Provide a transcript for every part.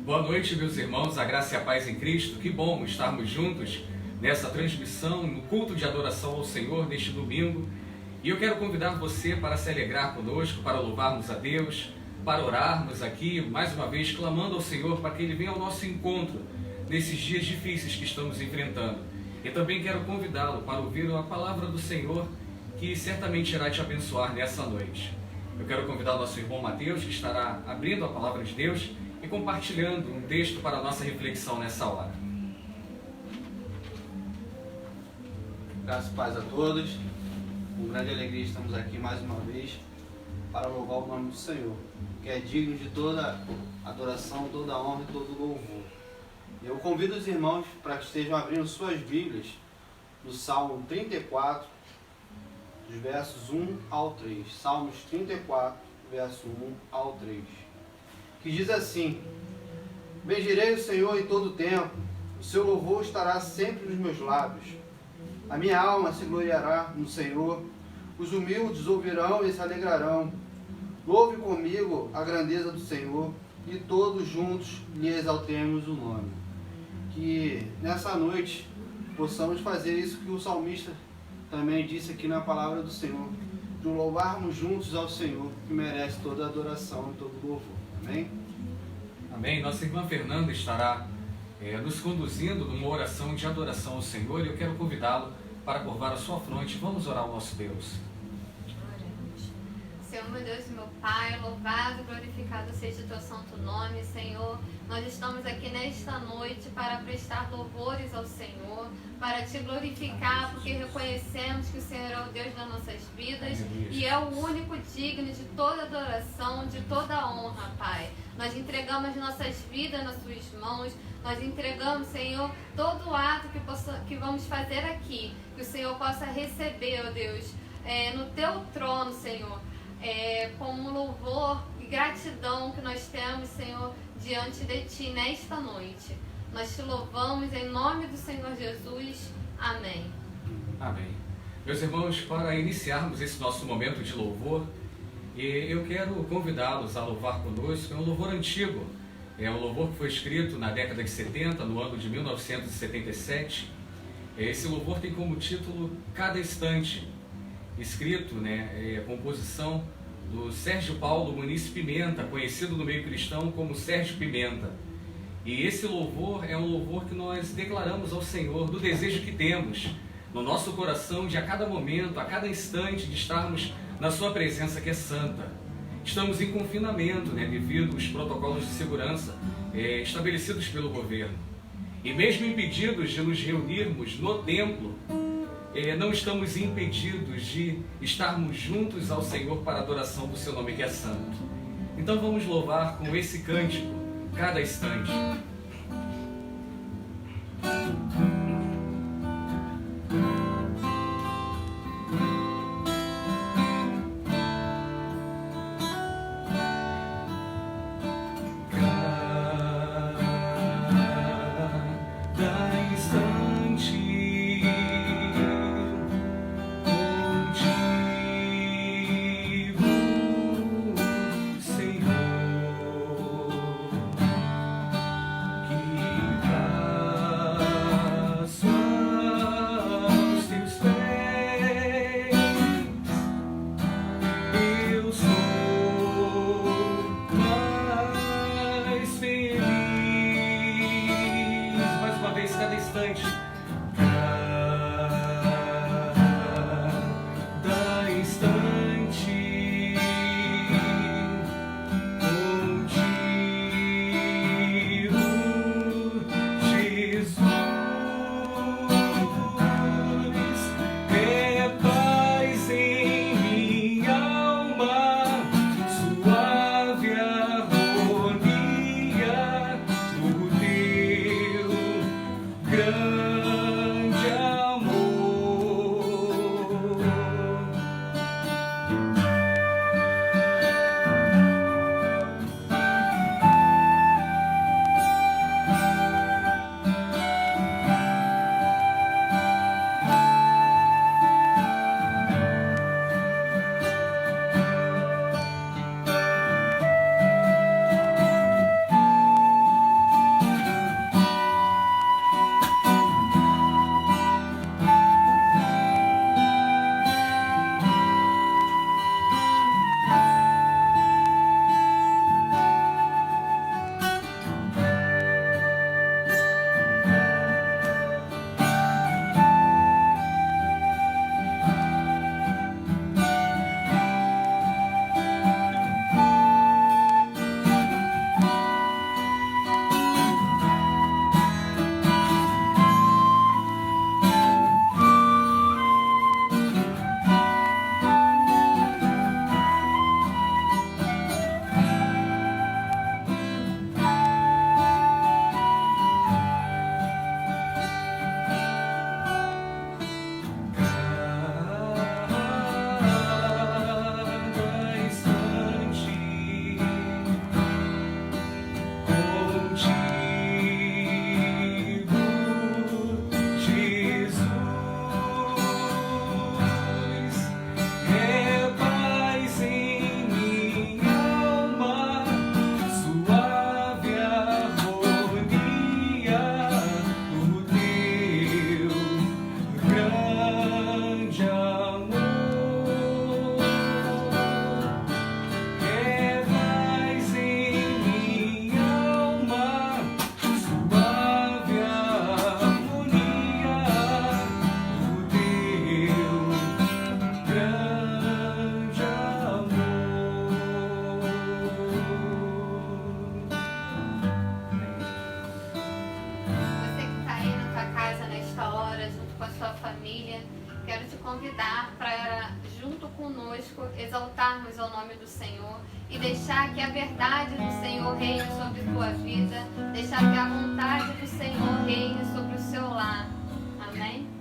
Boa noite, meus irmãos, a graça e a paz em Cristo. Que bom estarmos juntos nessa transmissão, no culto de adoração ao Senhor neste domingo. E eu quero convidar você para se alegrar conosco, para louvarmos a Deus, para orarmos aqui, mais uma vez, clamando ao Senhor para que Ele venha ao nosso encontro nesses dias difíceis que estamos enfrentando. E também quero convidá-lo para ouvir a palavra do Senhor, que certamente irá te abençoar nessa noite. Eu quero convidar o nosso irmão Mateus, que estará abrindo a palavra de Deus e compartilhando um texto para a nossa reflexão nessa hora. Graças e paz a todos. Com grande alegria estamos aqui mais uma vez para louvar o nome do Senhor, que é digno de toda adoração, toda honra e todo louvor. Eu convido os irmãos para que estejam abrindo suas Bíblias no Salmo 34, dos versos 1 ao 3. Salmos 34, verso 1 ao 3. Que diz assim: Bendirei o Senhor em todo o tempo, o seu louvor estará sempre nos meus lábios. A minha alma se gloriará no Senhor, os humildes ouvirão e se alegrarão. Louve comigo a grandeza do Senhor e todos juntos lhe exaltemos o nome. Que nessa noite possamos fazer isso que o salmista também disse aqui na palavra do Senhor, de louvarmos juntos ao Senhor, que merece toda a adoração e todo o louvor. Amém? Amém. Nossa irmã Fernanda estará nos conduzindo numa oração de adoração ao Senhor e eu quero convidá-lo para curvar a sua fronte. Vamos orar ao nosso Deus. Senhor, meu Deus e meu Pai, louvado e glorificado seja o teu santo nome, Senhor. Nós estamos aqui nesta noite para prestar louvores ao Senhor, para te glorificar, porque reconhecemos que o Senhor é o Deus das nossas vidas e é o único digno de toda adoração, de toda honra, Pai. Nós entregamos nossas vidas nas suas mãos, nós entregamos, Senhor, todo o ato que vamos fazer aqui, que o Senhor possa receber, ó Deus, no teu trono, Senhor. Como louvor e gratidão que nós temos, Senhor, diante de Ti nesta noite. Nós Te louvamos em nome do Senhor Jesus. Amém. Amém. Meus irmãos, para iniciarmos esse nosso momento de louvor, eu quero convidá-los a louvar conosco. É um louvor antigo, é um louvor que foi escrito na década de 70, no ano de 1977. Esse louvor tem como título Cada Instante, escrito, composição do Sérgio Paulo Muniz Pimenta, conhecido no meio cristão como Sérgio Pimenta. E esse louvor é um louvor que nós declaramos ao Senhor do desejo que temos no nosso coração de a cada momento, a cada instante de estarmos na sua presença que é santa. Estamos em confinamento, devido aos protocolos de segurança estabelecidos pelo governo. E mesmo impedidos de nos reunirmos no templo, não estamos impedidos de estarmos juntos ao Senhor para a adoração do seu nome que é santo. Então vamos louvar com esse cântico, cada instante. convidar para, junto conosco, exaltarmos ao nome do Senhor e deixar que a verdade do Senhor reine sobre a tua vida, deixar que a vontade do Senhor reine sobre o seu lar. Amém?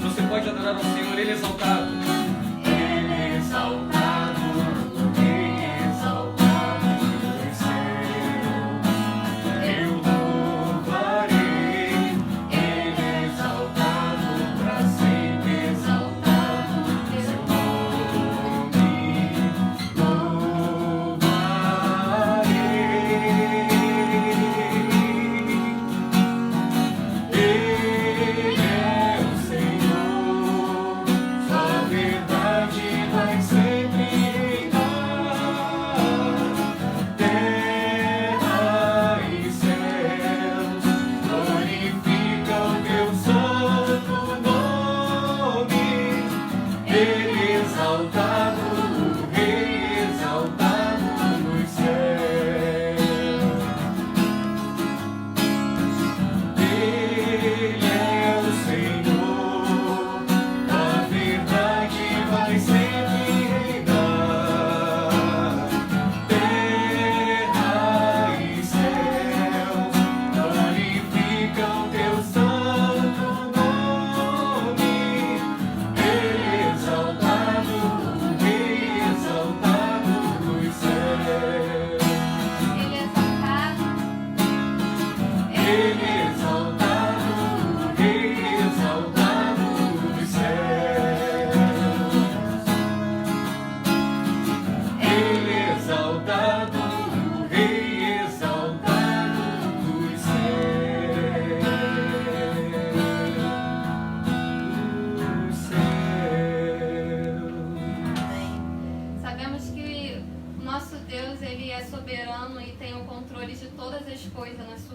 Você pode adorar ao Senhor, Ele é exaltado. Ele é exaltado, Ele é exaltado nos céus. Eu louvarei, Ele é exaltado, para sempre exaltado.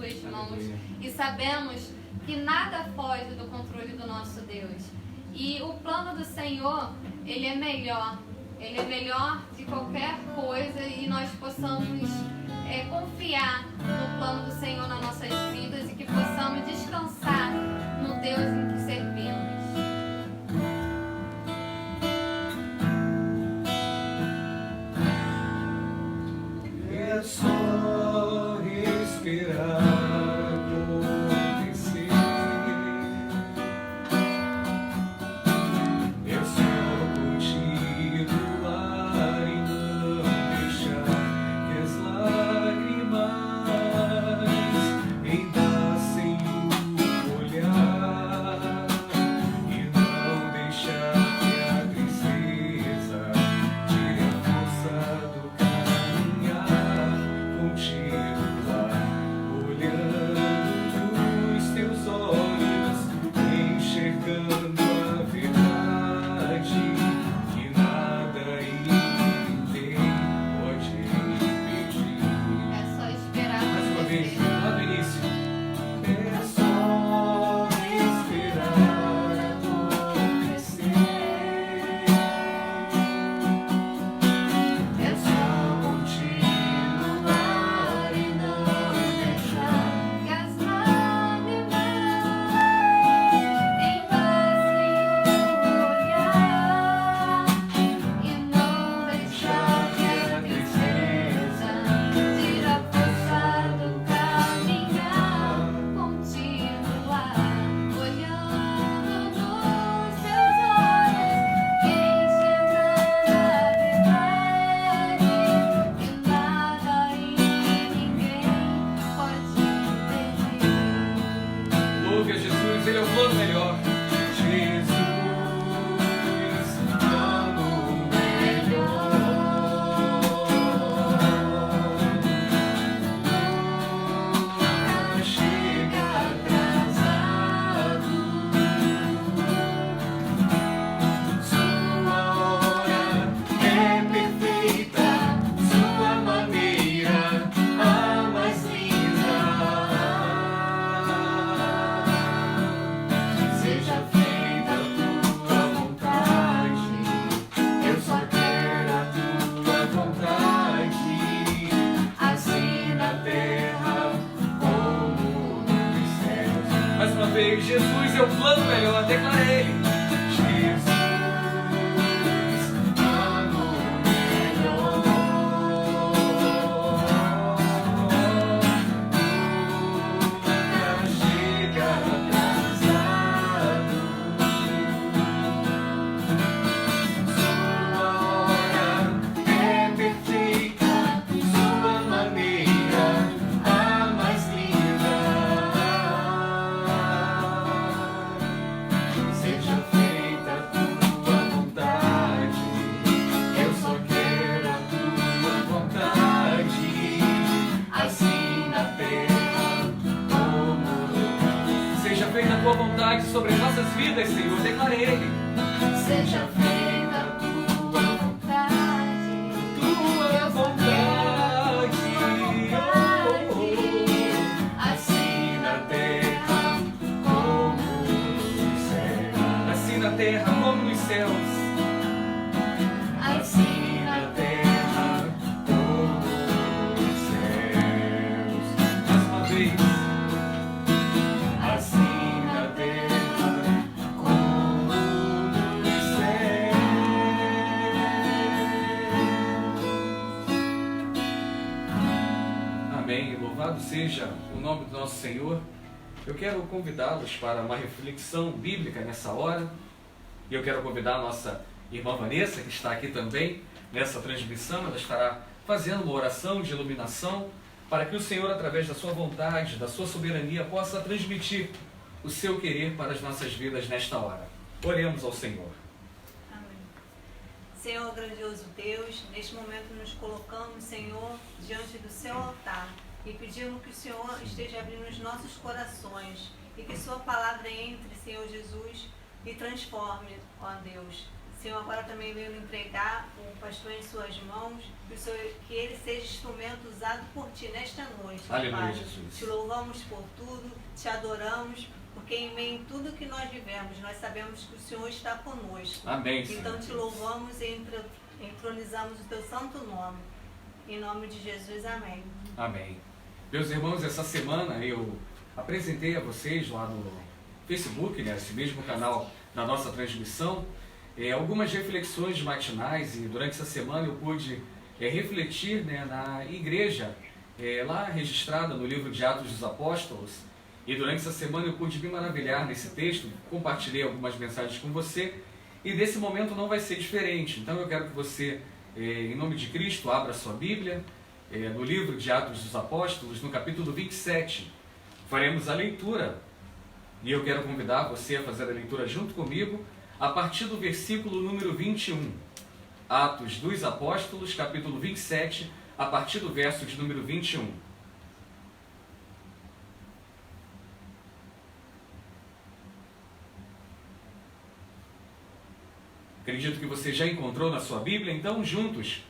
Seu nome e sabemos que nada foge do controle do nosso Deus. E o plano do Senhor, ele é melhor de qualquer coisa, e nós possamos confiar no plano do Senhor nas nossas vidas e que possamos descansar no Deus em que servimos. É só respirar. Jesus é o plano melhor, declara Ele. Jesus. Sobre as nossas vidas, Senhor, declara Ele. Seja feita a tua vontade, assim na terra como nos céus. Assim na terra como nos céus. Assim na terra como nos céus. Mais uma vez. Assim na terra. Louvado seja o nome do nosso Senhor. Eu quero convidá-los para uma reflexão bíblica nessa hora. E eu quero convidar a nossa irmã Vanessa, que está aqui também nessa transmissão. Ela estará fazendo uma oração de iluminação para que o Senhor, através da sua vontade, da sua soberania, possa transmitir o seu querer para as nossas vidas nesta hora. Oremos ao Senhor. Senhor grandioso Deus, neste momento nos colocamos, Senhor, diante do seu altar e pedimos que o Senhor esteja abrindo os nossos corações e que sua palavra entre, Senhor Jesus, e transforme, ó Deus. Senhor, agora também venho entregar o pastor em suas mãos, que ele seja instrumento usado por ti nesta noite. Aleluia, Pai. Jesus. Te louvamos por tudo, te adoramos, porque em meio a tudo que nós vivemos, nós sabemos que o Senhor está conosco. Amém, Senhor. Então te louvamos e entronizamos o teu santo nome. Em nome de Jesus, amém. Amém. Meus irmãos, essa semana eu apresentei a vocês lá no Facebook, né, esse mesmo canal da nossa transmissão, algumas reflexões matinais, e durante essa semana eu pude refletir, né, na igreja lá registrada no livro de Atos dos Apóstolos. E durante essa semana eu pude me maravilhar nesse texto, compartilhei algumas mensagens com você, e desse momento não vai ser diferente. Então eu quero que você, em nome de Cristo, abra sua Bíblia, no livro de Atos dos Apóstolos, no capítulo 27. Faremos a leitura, e eu quero convidar você a fazer a leitura junto comigo, a partir do versículo número 21. Atos dos Apóstolos, capítulo 27, a partir do verso de número 21. Acredito que você já encontrou na sua Bíblia, então juntos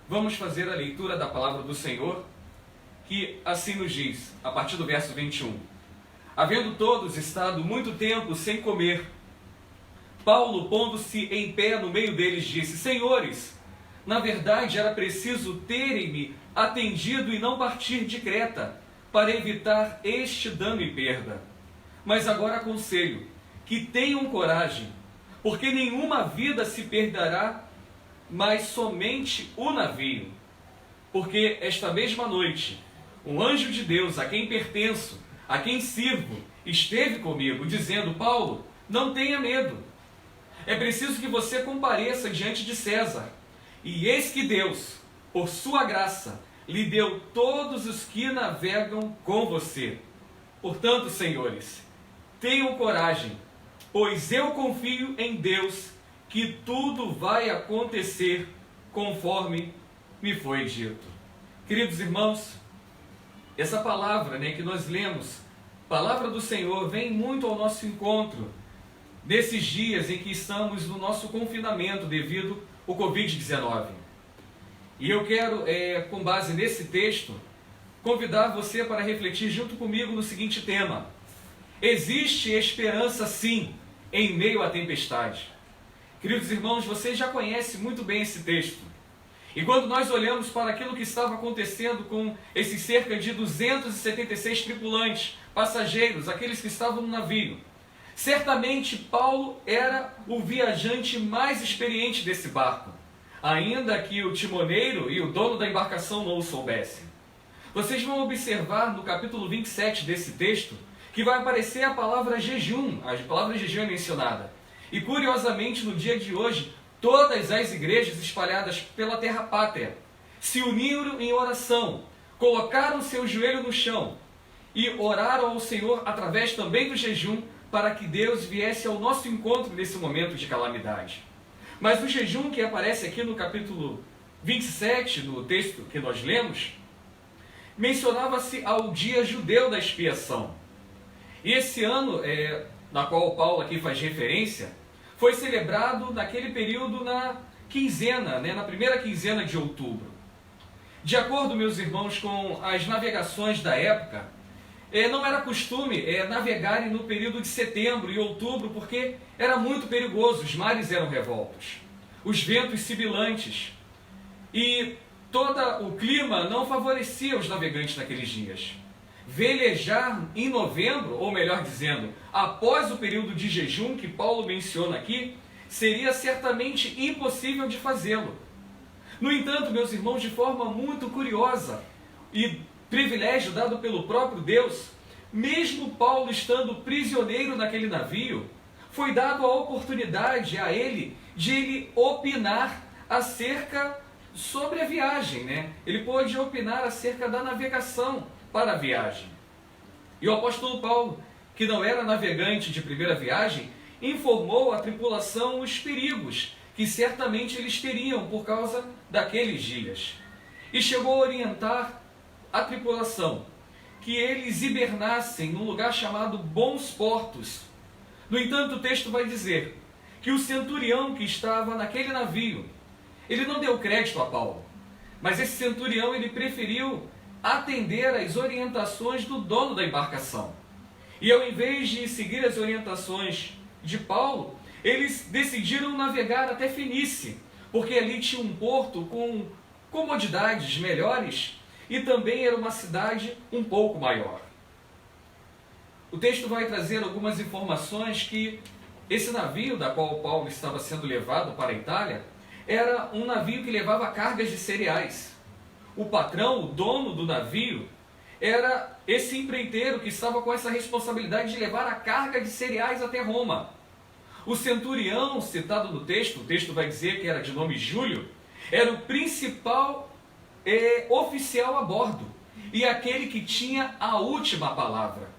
vamos fazer a leitura da palavra do Senhor, que assim nos diz, a partir do verso 21. Havendo todos estado muito tempo sem comer, Paulo, pondo-se em pé no meio deles, disse: Senhores, na verdade era preciso terem-me atendido e não partir de Creta, para evitar este dano e perda. Mas agora aconselho que tenham coragem, porque nenhuma vida se perderá, mas somente o navio. Porque esta mesma noite, um anjo de Deus, a quem pertenço, a quem sirvo, esteve comigo, dizendo: Paulo, não tenha medo. É preciso que você compareça diante de César. E eis que Deus, por sua graça, lhe deu todos os que navegam com você. Portanto, senhores, tenham coragem, pois eu confio em Deus que tudo vai acontecer conforme me foi dito. Queridos irmãos, essa palavra, que nós lemos, palavra do Senhor, vem muito ao nosso encontro nesses dias em que estamos no nosso confinamento devido ao Covid-19. E eu quero, com base nesse texto, convidar você para refletir junto comigo no seguinte tema: existe esperança sim, em meio à tempestade. Queridos irmãos, vocês já conhecem muito bem esse texto. E quando nós olhamos para aquilo que estava acontecendo com esses cerca de 276 tripulantes, passageiros, aqueles que estavam no navio, Certamente Paulo era o viajante mais experiente desse barco, ainda que o timoneiro e o dono da embarcação não o soubessem. Vocês vão observar no capítulo 27 desse texto que vai aparecer a palavra jejum. A palavra jejum é mencionada. E curiosamente, no dia de hoje, todas as igrejas espalhadas pela terra pátria se uniram em oração, colocaram seu joelho no chão e oraram ao Senhor através também do jejum para que Deus viesse ao nosso encontro nesse momento de calamidade. Mas o jejum que aparece aqui no capítulo 27, no texto que nós lemos, mencionava-se ao dia judeu da expiação. E esse ano, na qual Paulo aqui faz referência, foi celebrado naquele período na quinzena, na primeira quinzena de outubro. De acordo, meus irmãos, com as navegações da época, não era costume navegarem no período de setembro e outubro, porque era muito perigoso, os mares eram revoltos, os ventos sibilantes, e todo o clima não favorecia os navegantes naqueles dias. Velejar em novembro, ou melhor dizendo, após o período de jejum que Paulo menciona aqui, seria certamente impossível de fazê-lo. No entanto, meus irmãos, de forma muito curiosa e privilégio dado pelo próprio Deus, mesmo Paulo estando prisioneiro naquele navio, foi dado a oportunidade a ele de ele opinar sobre a viagem, Ele pôde opinar acerca da navegação para a viagem. E o apóstolo Paulo, que não era navegante de primeira viagem, informou à tripulação os perigos que certamente eles teriam por causa daqueles dias. E chegou a orientar a tripulação que eles hibernassem num lugar chamado Bons Portos. No entanto, o texto vai dizer que o centurião que estava naquele navio, ele não deu crédito a Paulo, mas esse centurião ele preferiu atender às orientações do dono da embarcação. E ao invés de seguir as orientações de Paulo, eles decidiram navegar até Fenícia, porque ali tinha um porto com comodidades melhores e também era uma cidade um pouco maior. O texto vai trazer algumas informações que esse navio da qual Paulo estava sendo levado para a Itália era um navio que levava cargas de cereais. O patrão, o dono do navio, era esse empreiteiro que estava com essa responsabilidade de levar a carga de cereais até Roma. O centurião citado no texto, o texto vai dizer que era de nome Júlio, era o principal oficial a bordo e aquele que tinha a última palavra.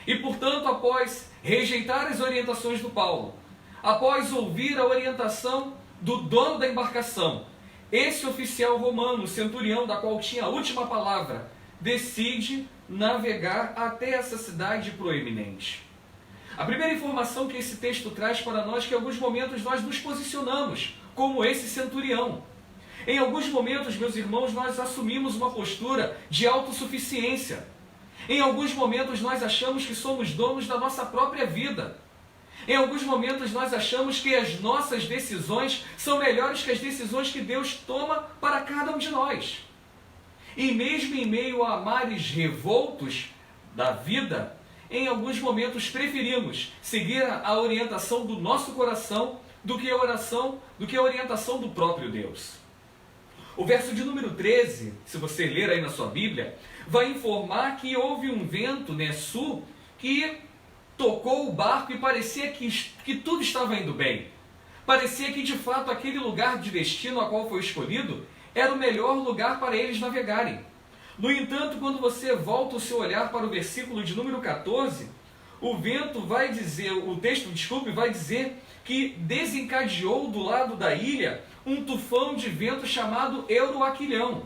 E, portanto, após rejeitar as orientações do Paulo, após ouvir a orientação do dono da embarcação, esse oficial romano, o centurião, da qual tinha a última palavra, decide navegar até essa cidade proeminente. A primeira informação que esse texto traz para nós é que em alguns momentos nós nos posicionamos como esse centurião. Em alguns momentos, meus irmãos, nós assumimos uma postura de autossuficiência. Em alguns momentos nós achamos que somos donos da nossa própria vida. Em alguns momentos nós achamos que as nossas decisões são melhores que as decisões que Deus toma para cada um de nós. E mesmo em meio a mares revoltos da vida, em alguns momentos preferimos seguir a orientação do nosso coração do que a orientação do próprio Deus. O verso de número 13, se você ler aí na sua Bíblia, vai informar que houve um vento sul que tocou o barco e parecia que tudo estava indo bem. Parecia que de fato aquele lugar de destino a qual foi escolhido era o melhor lugar para eles navegarem. No entanto, quando você volta o seu olhar para o versículo de número 14, o texto vai dizer que desencadeou do lado da ilha um tufão de vento chamado Euroaquilhão.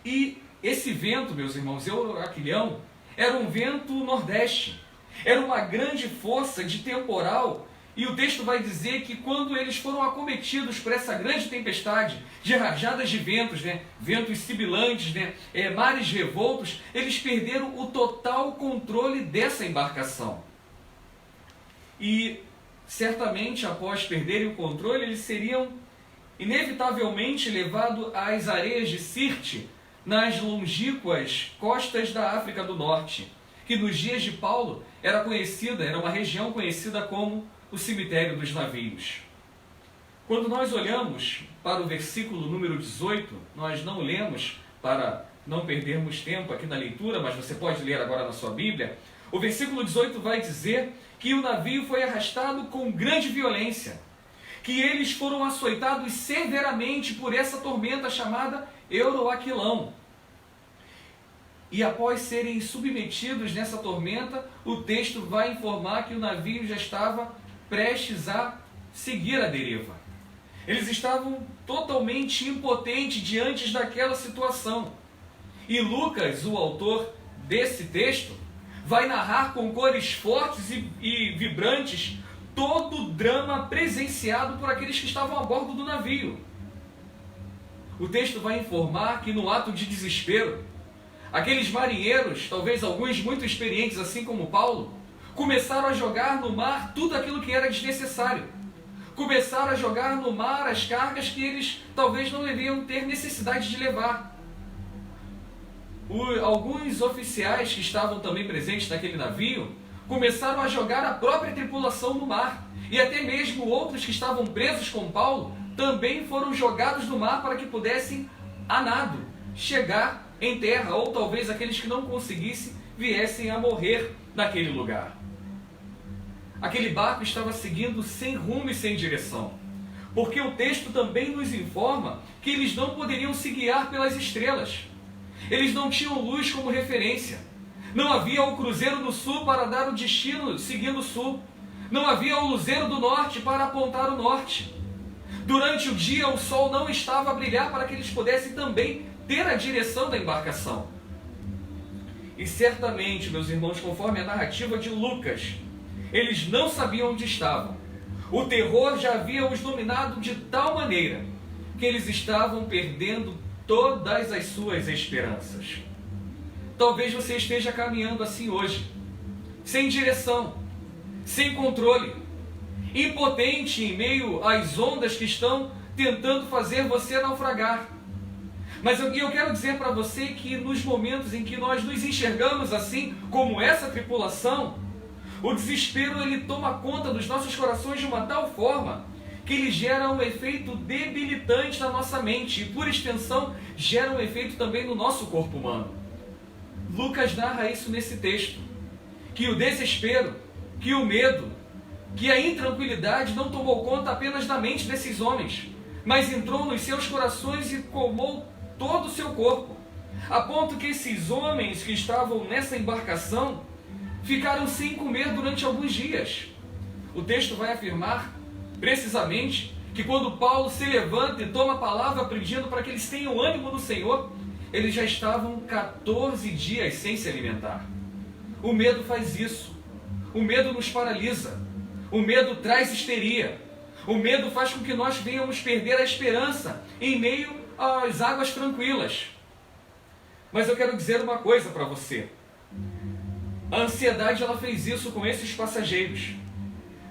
E esse vento, meus irmãos, Euroaquilhão, era um vento nordeste. Era uma grande força de temporal. E o texto vai dizer que quando eles foram acometidos por essa grande tempestade, de rajadas de ventos, ventos sibilantes, mares revoltos, eles perderam o total controle dessa embarcação. E certamente após perderem o controle, eles seriam inevitavelmente levados às areias de Sirte, nas longínquas costas da África do Norte. que nos dias de Paulo era uma região conhecida como o cemitério dos navios. Quando nós olhamos para o versículo número 18, nós não lemos para não perdermos tempo aqui na leitura, mas você pode ler agora na sua Bíblia. O versículo 18 vai dizer que o navio foi arrastado com grande violência, que eles foram açoitados severamente por essa tormenta chamada Euroaquilão. E após serem submetidos nessa tormenta, o texto vai informar que o navio já estava prestes a seguir a deriva. Eles estavam totalmente impotentes diante daquela situação. E Lucas, o autor desse texto, vai narrar com cores fortes e vibrantes todo o drama presenciado por aqueles que estavam a bordo do navio. O texto vai informar que no ato de desespero, aqueles marinheiros, talvez alguns muito experientes assim como Paulo, começaram a jogar no mar tudo aquilo que era desnecessário. Começaram a jogar no mar as cargas que eles talvez não deviam ter necessidade de levar. Alguns oficiais que estavam também presentes naquele navio começaram a jogar a própria tripulação no mar. E até mesmo outros que estavam presos com Paulo também foram jogados no mar para que pudessem, a nado, chegar em terra. Ou talvez aqueles que não conseguissem viessem a morrer naquele lugar. Aquele barco estava seguindo sem rumo e sem direção, porque o texto também nos informa que eles não poderiam se guiar pelas estrelas. Eles não tinham luz como referência. Não havia o cruzeiro do sul para dar o destino seguindo o sul. Não havia o luzeiro do norte para apontar o norte. Durante o dia o sol não estava a brilhar para que eles pudessem também ter a direção da embarcação. E certamente, meus irmãos, conforme a narrativa de Lucas, eles não sabiam onde estavam. O terror já havia os dominado de tal maneira que eles estavam perdendo todas as suas esperanças. Talvez você esteja caminhando assim hoje, sem direção, sem controle, impotente em meio às ondas que estão tentando fazer você naufragar. Mas eu quero dizer para você que nos momentos em que nós nos enxergamos assim, como essa tripulação, o desespero ele toma conta dos nossos corações de uma tal forma que ele gera um efeito debilitante na nossa mente e, por extensão, gera um efeito também no nosso corpo humano. Lucas narra isso nesse texto, que o desespero, que o medo, que a intranquilidade não tomou conta apenas da mente desses homens, mas entrou nos seus corações e tomou todo o seu corpo, a ponto que esses homens que estavam nessa embarcação ficaram sem comer durante alguns dias. O texto vai afirmar precisamente que quando Paulo se levanta e toma a palavra pedindo para que eles tenham ânimo no Senhor, eles já estavam 14 dias sem se alimentar. O medo faz isso. O medo nos paralisa. O medo traz histeria. O medo faz com que nós venhamos perder a esperança em meio às águas tranquilas. Mas eu quero dizer uma coisa para você. A ansiedade ela fez isso com esses passageiros.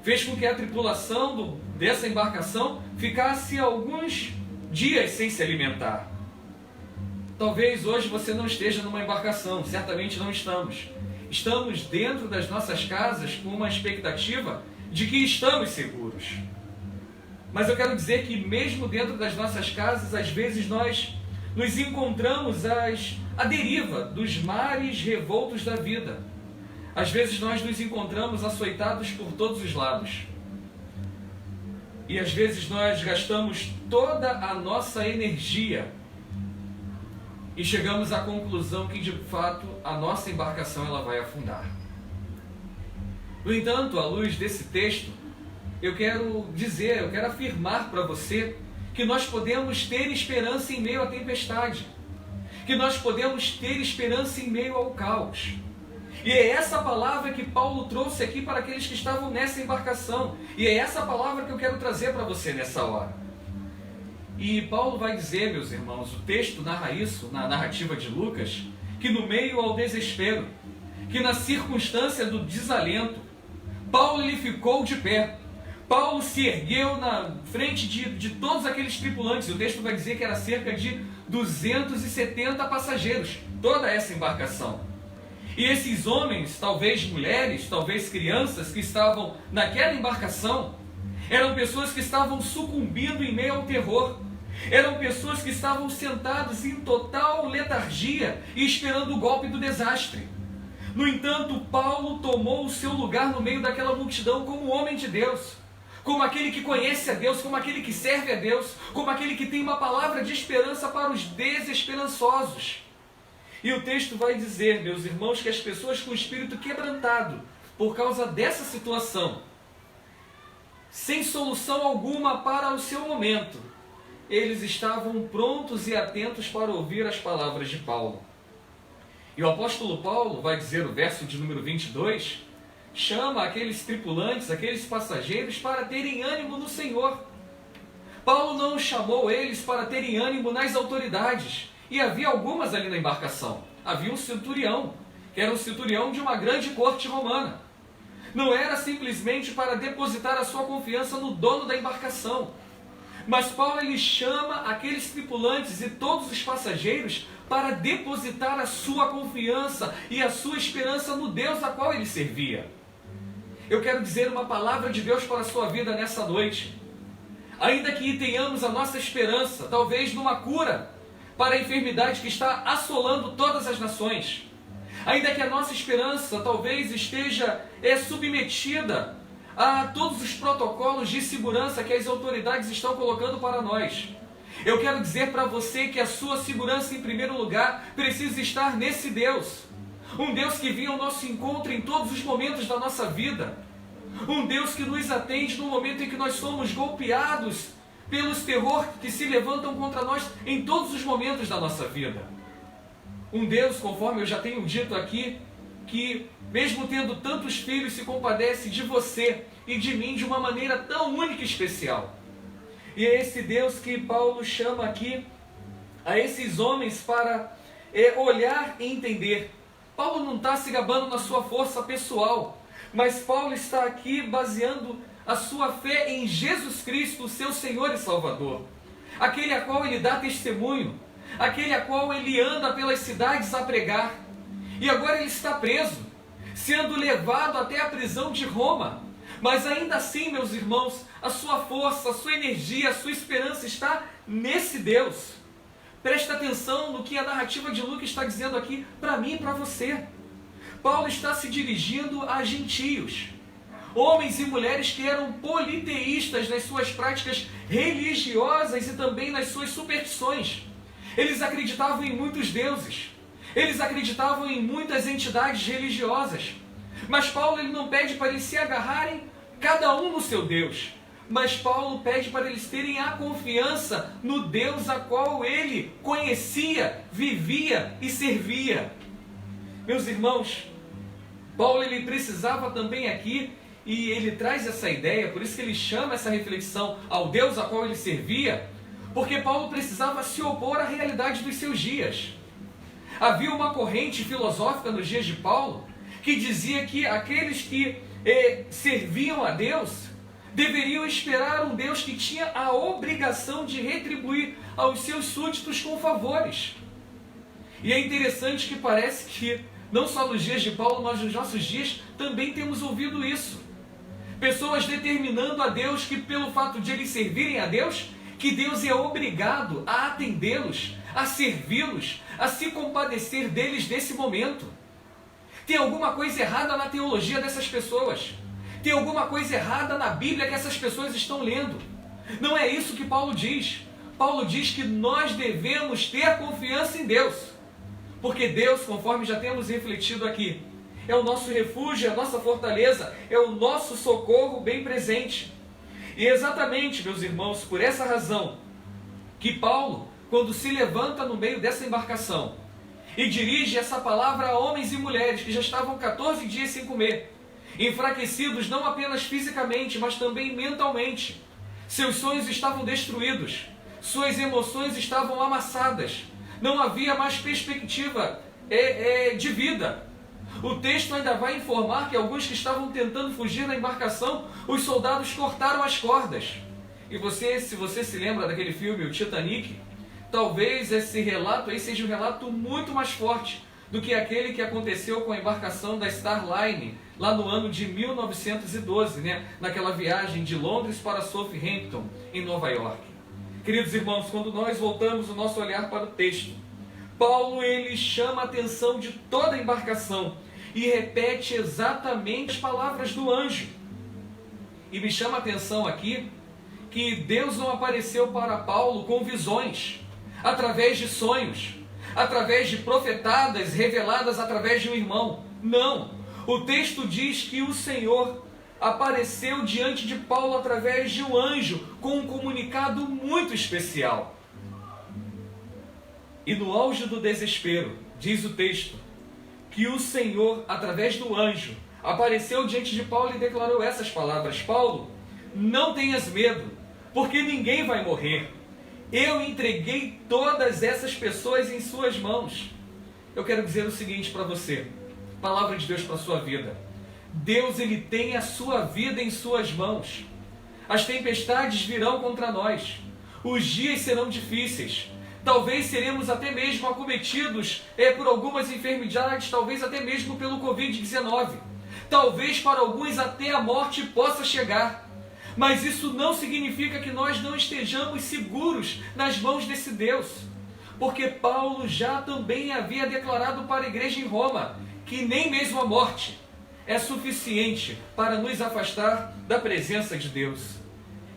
Fez com que a tripulação dessa embarcação ficasse alguns dias sem se alimentar. Talvez hoje você não esteja numa embarcação, certamente não estamos. Estamos dentro das nossas casas com uma expectativa de que estamos seguros. Mas eu quero dizer que mesmo dentro das nossas casas, às vezes nós nos encontramos à deriva dos mares revoltos da vida. Às vezes nós nos encontramos açoitados por todos os lados. E às vezes nós gastamos toda a nossa energia e chegamos à conclusão que de fato a nossa embarcação ela vai afundar. No entanto, à luz desse texto, eu quero afirmar para você que nós podemos ter esperança em meio à tempestade, que nós podemos ter esperança em meio ao caos. E é essa palavra que Paulo trouxe aqui para aqueles que estavam nessa embarcação. E é essa palavra que eu quero trazer para você nessa hora. E Paulo vai dizer, meus irmãos, o texto narra isso, na narrativa de Lucas, que no meio ao desespero, que na circunstância do desalento, Paulo ele ficou de pé. Paulo se ergueu na frente de todos aqueles tripulantes. O texto vai dizer que era cerca de 270 passageiros, toda essa embarcação. E esses homens, talvez mulheres, talvez crianças que estavam naquela embarcação, eram pessoas que estavam sucumbindo em meio ao terror. Eram pessoas que estavam sentadas em total letargia e esperando o golpe do desastre. No entanto, Paulo tomou o seu lugar no meio daquela multidão como homem de Deus, como aquele que conhece a Deus, como aquele que serve a Deus, como aquele que tem uma palavra de esperança para os desesperançosos. E o texto vai dizer, meus irmãos, que as pessoas com o espírito quebrantado, por causa dessa situação, sem solução alguma para o seu momento, eles estavam prontos e atentos para ouvir as palavras de Paulo. E o apóstolo Paulo vai dizer, o verso de número 22, chama aqueles tripulantes, aqueles passageiros para terem ânimo no Senhor. Paulo não chamou eles para terem ânimo nas autoridades. E havia algumas ali na embarcação. Havia um centurião, que era um centurião de uma grande corte romana. Não era simplesmente para depositar a sua confiança no dono da embarcação. Mas Paulo ele chama aqueles tripulantes e todos os passageiros para depositar a sua confiança e a sua esperança no Deus a qual ele servia. Eu quero dizer uma palavra de Deus para a sua vida nessa noite. Ainda que tenhamos a nossa esperança, talvez numa cura para a enfermidade que está assolando todas as nações, ainda que a nossa esperança talvez esteja submetida a todos os protocolos de segurança que as autoridades estão colocando para nós, eu quero dizer para você que a sua segurança, em primeiro lugar, precisa estar nesse Deus. Um Deus que vem ao nosso encontro em todos os momentos da nossa vida. Um Deus que nos atende no momento em que nós somos golpeados pelos terror que se levantam contra nós em todos os momentos da nossa vida. Um Deus, conforme eu já tenho dito aqui, que mesmo tendo tantos filhos, se compadece de você e de mim de uma maneira tão única e especial. E é esse Deus que Paulo chama aqui a esses homens para olhar e entender. Paulo não está se gabando na sua força pessoal, mas Paulo está aqui baseando a sua fé em Jesus Cristo, seu Senhor e Salvador, aquele a qual ele dá testemunho, aquele a qual ele anda pelas cidades a pregar. E agora ele está preso, sendo levado até a prisão de Roma. Mas ainda assim, meus irmãos, a sua força, a sua energia, a sua esperança está nesse Deus. Presta atenção no que a narrativa de Lucas está dizendo aqui para mim e para você. Paulo está se dirigindo a gentios, homens e mulheres que eram politeístas nas suas práticas religiosas e também nas suas superstições. Eles acreditavam em muitos deuses, eles acreditavam em muitas entidades religiosas. Mas Paulo ele não pede para eles se agarrarem cada um no seu Deus, mas Paulo pede para eles terem a confiança no Deus a qual ele conhecia, vivia e servia. Meus irmãos, Paulo ele precisava também aqui, e ele traz essa ideia, por isso que ele chama essa reflexão ao Deus a qual ele servia, porque Paulo precisava se opor à realidade dos seus dias. Havia uma corrente filosófica nos dias de Paulo que dizia que aqueles que serviam a Deus deveriam esperar um Deus que tinha a obrigação de retribuir aos seus súditos com favores. E é interessante que parece que não só nos dias de Paulo, mas nos nossos dias também temos ouvido isso. Pessoas determinando a Deus que pelo fato de eles servirem a Deus, que Deus é obrigado a atendê-los, a servi-los, a se compadecer deles nesse momento. Tem alguma coisa errada na teologia dessas pessoas. Tem alguma coisa errada na Bíblia que essas pessoas estão lendo. Não é isso que Paulo diz. Paulo diz que nós devemos ter confiança em Deus. Porque Deus, conforme já temos refletido aqui, é o nosso refúgio, é a nossa fortaleza, é o nosso socorro bem presente. E exatamente, meus irmãos, por essa razão, que Paulo, quando se levanta no meio dessa embarcação, e dirige essa palavra a homens e mulheres que já estavam 14 dias sem comer, enfraquecidos não apenas fisicamente, mas também mentalmente. Seus sonhos estavam destruídos, suas emoções estavam amassadas, não havia mais perspectiva de vida. O texto ainda vai informar que alguns que estavam tentando fugir da embarcação, os soldados cortaram as cordas. E você, se você se lembra daquele filme, o Titanic, talvez esse relato aí seja um relato muito mais forte do que aquele que aconteceu com a embarcação da Starline, lá no ano de 1912, naquela viagem de Londres para Southampton, em Nova York. Queridos irmãos, quando nós voltamos o nosso olhar para o texto, Paulo ele chama a atenção de toda a embarcação e repete exatamente as palavras do anjo. E me chama a atenção aqui que Deus não apareceu para Paulo com visões, através de sonhos, através de profetadas reveladas através de um irmão. Não! O texto diz que o Senhor apareceu diante de Paulo através de um anjo, com um comunicado muito especial. E no auge do desespero, diz o texto, que o Senhor, através do anjo, apareceu diante de Paulo e declarou essas palavras: Paulo, não tenhas medo, porque ninguém vai morrer. Eu entreguei todas essas pessoas em suas mãos. Eu quero dizer o seguinte para você, palavra de Deus para a sua vida. Deus ele tem a sua vida em suas mãos. As tempestades virão contra nós. Os dias serão difíceis. Talvez seremos até mesmo acometidos por algumas enfermidades, talvez até mesmo pelo Covid-19. Talvez para alguns até a morte possa chegar. Mas isso não significa que nós não estejamos seguros nas mãos desse Deus. Porque Paulo já também havia declarado para a igreja em Roma que nem mesmo a morte é suficiente para nos afastar da presença de Deus.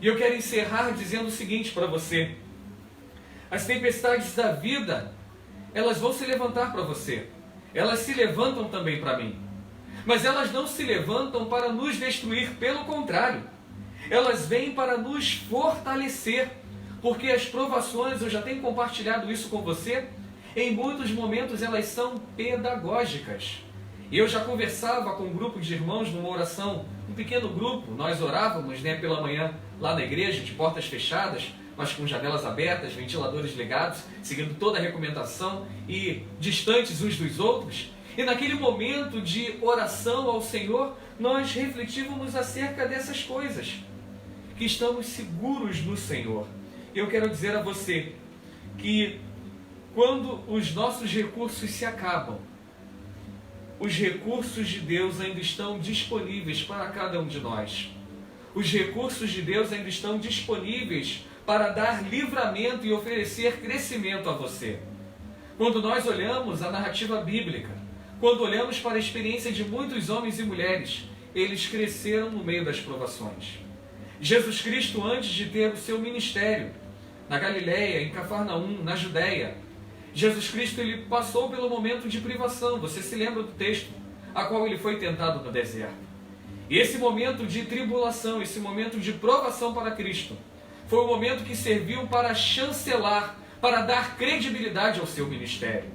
E eu quero encerrar dizendo o seguinte para você: as tempestades da vida, elas vão se levantar para você. Elas se levantam também para mim. Mas elas não se levantam para nos destruir, pelo contrário. Elas vêm para nos fortalecer, porque as provações, eu já tenho compartilhado isso com você, em muitos momentos elas são pedagógicas. E eu já conversava com um grupo de irmãos numa oração, um pequeno grupo, nós orávamos pela manhã lá na igreja, de portas fechadas, mas com janelas abertas, ventiladores ligados, seguindo toda a recomendação e distantes uns dos outros. E naquele momento de oração ao Senhor, nós refletimos acerca dessas coisas, que estamos seguros no Senhor. Eu quero dizer a você que quando os nossos recursos se acabam, os recursos de Deus ainda estão disponíveis para cada um de nós. Os recursos de Deus ainda estão disponíveis para dar livramento e oferecer crescimento a você. Quando nós olhamos a narrativa bíblica, quando olhamos para a experiência de muitos homens e mulheres, eles cresceram no meio das provações. Jesus Cristo, antes de ter o seu ministério na Galileia, em Cafarnaum, na Judéia, Jesus Cristo ele passou pelo momento de privação. Você se lembra do texto, a qual ele foi tentado no deserto. E esse momento de tribulação, esse momento de provação para Cristo, foi o momento que serviu para chancelar, para dar credibilidade ao seu ministério.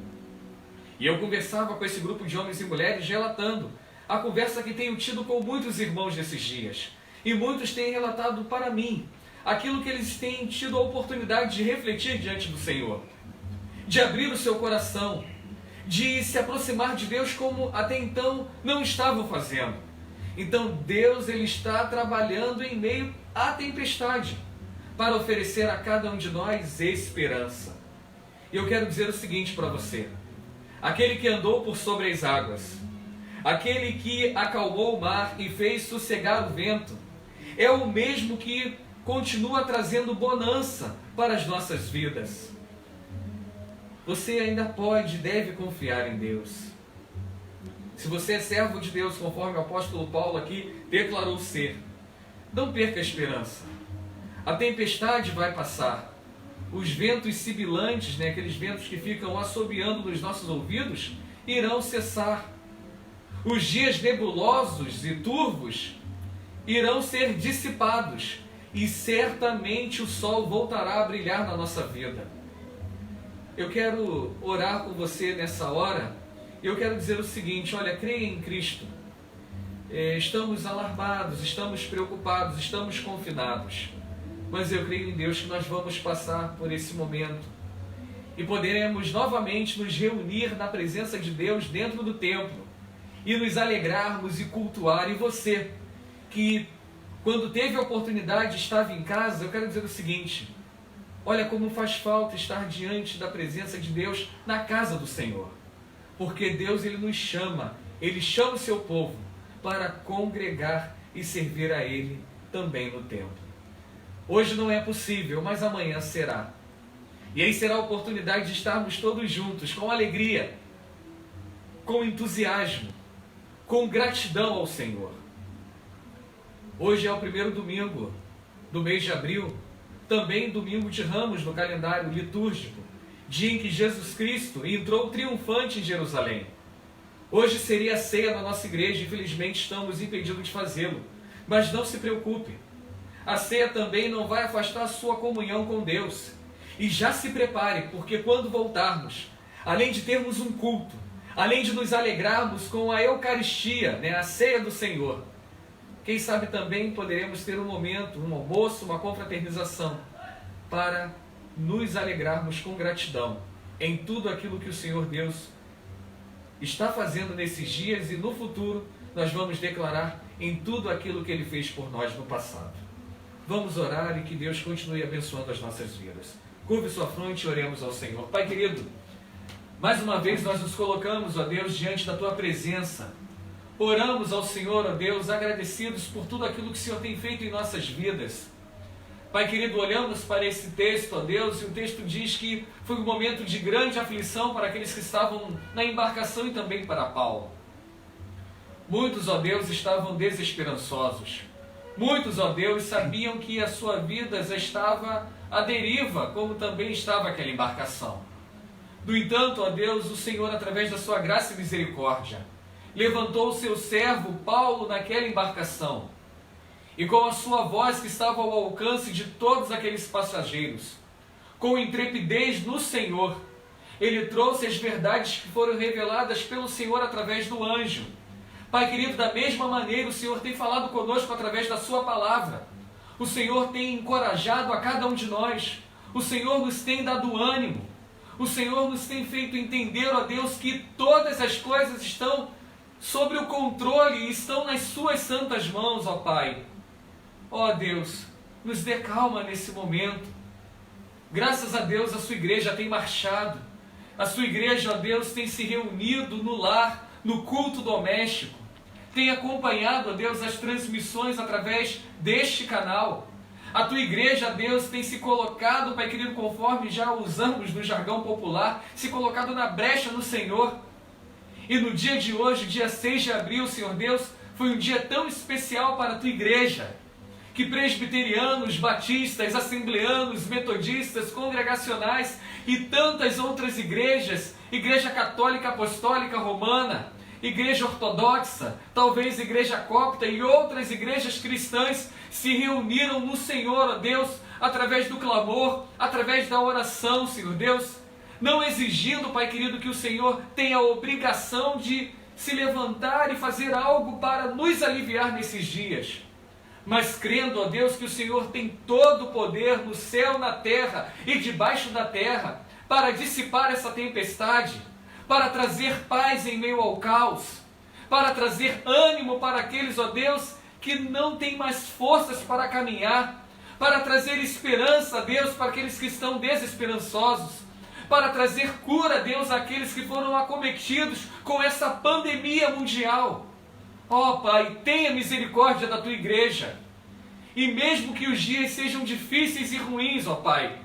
E eu conversava com esse grupo de homens e mulheres, relatando a conversa que tenho tido com muitos irmãos nesses dias. E muitos têm relatado para mim aquilo que eles têm tido a oportunidade de refletir diante do Senhor, de abrir o seu coração, de se aproximar de Deus como até então não estavam fazendo. Então Deus ele está trabalhando em meio à tempestade para oferecer a cada um de nós esperança. E eu quero dizer o seguinte para você: aquele que andou por sobre as águas, aquele que acalmou o mar e fez sossegar o vento, é o mesmo que continua trazendo bonança para as nossas vidas. Você ainda pode e deve confiar em Deus. Se você é servo de Deus, conforme o apóstolo Paulo aqui declarou ser, não perca a esperança. A tempestade vai passar. Os ventos sibilantes, aqueles ventos que ficam assobiando nos nossos ouvidos, irão cessar. Os dias nebulosos e turvos irão ser dissipados e certamente o sol voltará a brilhar na nossa vida. Eu quero orar com você nessa hora. Eu quero dizer o seguinte: olha, creia em Cristo. Estamos alarmados, estamos preocupados, estamos confinados. Mas eu creio em Deus que nós vamos passar por esse momento e poderemos novamente nos reunir na presença de Deus dentro do templo e nos alegrarmos e cultuar. E você, que quando teve a oportunidade estava em casa, eu quero dizer o seguinte: olha como faz falta estar diante da presença de Deus na casa do Senhor. porque Deus, Ele nos chama, Ele chama o seu povo para congregar e servir a Ele também no templo. Hoje não é possível, mas amanhã será. E aí será a oportunidade de estarmos todos juntos, com alegria, com entusiasmo, com gratidão ao Senhor. Hoje é o primeiro domingo do mês de abril, também domingo de Ramos no calendário litúrgico, dia em que Jesus Cristo entrou triunfante em Jerusalém. Hoje seria a ceia na nossa igreja, infelizmente estamos impedidos de fazê-lo, mas não se preocupe, a ceia também não vai afastar a sua comunhão com Deus. E já se prepare, porque quando voltarmos, além de termos um culto, além de nos alegrarmos com a Eucaristia, a ceia do Senhor, quem sabe também poderemos ter um momento, um almoço, uma confraternização, para nos alegrarmos com gratidão em tudo aquilo que o Senhor Deus está fazendo nesses dias, e no futuro nós vamos declarar em tudo aquilo que Ele fez por nós no passado. Vamos orar e que Deus continue abençoando as nossas vidas. Curve sua fronte e oremos ao Senhor. Pai querido, mais uma vez nós nos colocamos, ó Deus, diante da Tua presença. Oramos ao Senhor, ó Deus, agradecidos por tudo aquilo que o Senhor tem feito em nossas vidas. Pai querido, olhamos para esse texto, ó Deus, e o texto diz que foi um momento de grande aflição para aqueles que estavam na embarcação e também para Paulo. Muitos, ó Deus, estavam desesperançosos. Muitos, ó Deus, sabiam que a sua vida já estava à deriva, como também estava aquela embarcação. No entanto, ó Deus, o Senhor, através da sua graça e misericórdia, levantou o seu servo Paulo naquela embarcação, e com a sua voz que estava ao alcance de todos aqueles passageiros, com intrepidez no Senhor, ele trouxe as verdades que foram reveladas pelo Senhor através do anjo. Pai querido, da mesma maneira o Senhor tem falado conosco através da sua palavra. O Senhor tem encorajado a cada um de nós. O Senhor nos tem dado ânimo. O Senhor nos tem feito entender, ó Deus, que todas as coisas estão sobre o controle e estão nas suas santas mãos, ó Pai. Ó Deus, nos dê calma nesse momento. Graças a Deus a sua igreja tem marchado. A sua igreja, ó Deus, tem se reunido no lar, no culto doméstico. Tem acompanhado, ó Deus, as transmissões através deste canal. A tua igreja, ó Deus, tem se colocado, Pai querido, conforme já usamos no jargão popular, se colocado na brecha no Senhor. E no dia de hoje, dia 6 de abril, Senhor Deus, foi um dia tão especial para a tua igreja, que presbiterianos, batistas, assembleanos, metodistas, congregacionais e tantas outras igrejas, Igreja Católica Apostólica Romana, Igreja Ortodoxa, talvez Igreja Copta e outras igrejas cristãs se reuniram no Senhor, ó Deus, através do clamor, através da oração, Senhor Deus, não exigindo, Pai querido, que o Senhor tenha a obrigação de se levantar e fazer algo para nos aliviar nesses dias, mas crendo, ó Deus, que o Senhor tem todo o poder no céu, na terra e debaixo da terra, para dissipar essa tempestade, para trazer paz em meio ao caos, para trazer ânimo para aqueles, ó Deus, que não têm mais forças para caminhar, para trazer esperança, Deus, para aqueles que estão desesperançosos, para trazer cura, Deus, àqueles que foram acometidos com essa pandemia mundial. Ó Pai, tenha misericórdia da tua igreja, e mesmo que os dias sejam difíceis e ruins, ó Pai,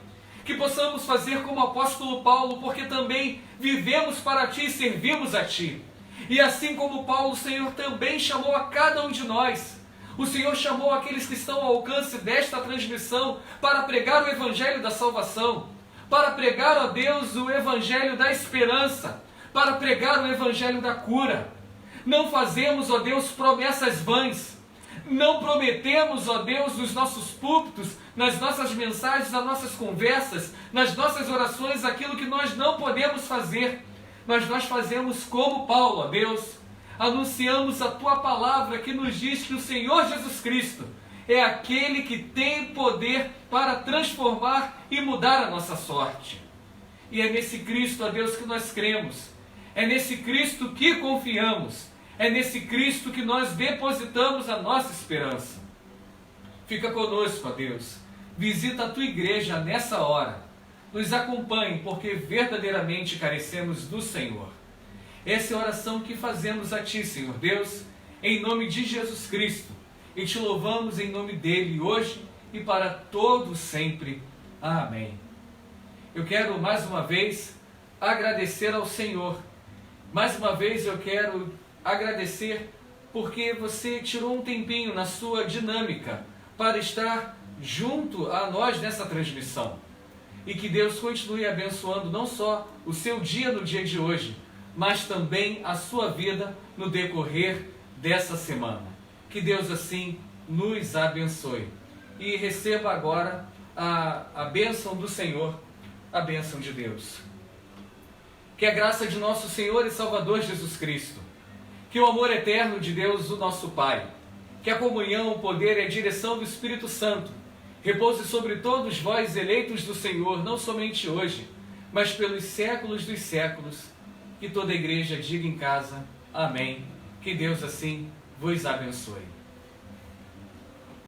que possamos fazer como o apóstolo Paulo, porque também vivemos para Ti e servimos a Ti. E assim como Paulo, o Senhor também chamou a cada um de nós. O Senhor chamou aqueles que estão ao alcance desta transmissão para pregar o Evangelho da salvação, para pregar, ó Deus, o Evangelho da esperança, para pregar o Evangelho da cura. Não fazemos, ó Deus, promessas vãs. Não prometemos, ó Deus, nos nossos púlpitos, nas nossas mensagens, nas nossas conversas, nas nossas orações, aquilo que nós não podemos fazer. Mas nós fazemos como Paulo, ó Deus. Anunciamos a Tua palavra que nos diz que o Senhor Jesus Cristo é aquele que tem poder para transformar e mudar a nossa sorte. E é nesse Cristo, ó Deus, que nós cremos. É nesse Cristo que confiamos. É nesse Cristo que nós depositamos a nossa esperança. Fica conosco, ó Deus. Visita a Tua igreja nessa hora. Nos acompanhe, porque verdadeiramente carecemos do Senhor. Essa é a oração que fazemos a Ti, Senhor Deus, em nome de Jesus Cristo, e Te louvamos em nome dEle hoje e para todo sempre. Amém. Eu quero mais uma vez agradecer ao Senhor. Mais uma vez eu quero agradecer porque você tirou um tempinho na sua dinâmica para estar junto a nós nessa transmissão. E que Deus continue abençoando não só o seu dia no dia de hoje, mas também a sua vida no decorrer dessa semana. Que Deus assim nos abençoe. E receba agora a bênção do Senhor, a bênção de Deus. Que a graça de nosso Senhor e Salvador Jesus Cristo, que o amor eterno de Deus, o nosso Pai, que a comunhão, o poder e a direção do Espírito Santo repouse sobre todos vós, eleitos do Senhor, não somente hoje, mas pelos séculos dos séculos. Que toda a igreja diga em casa, amém. Que Deus assim vos abençoe.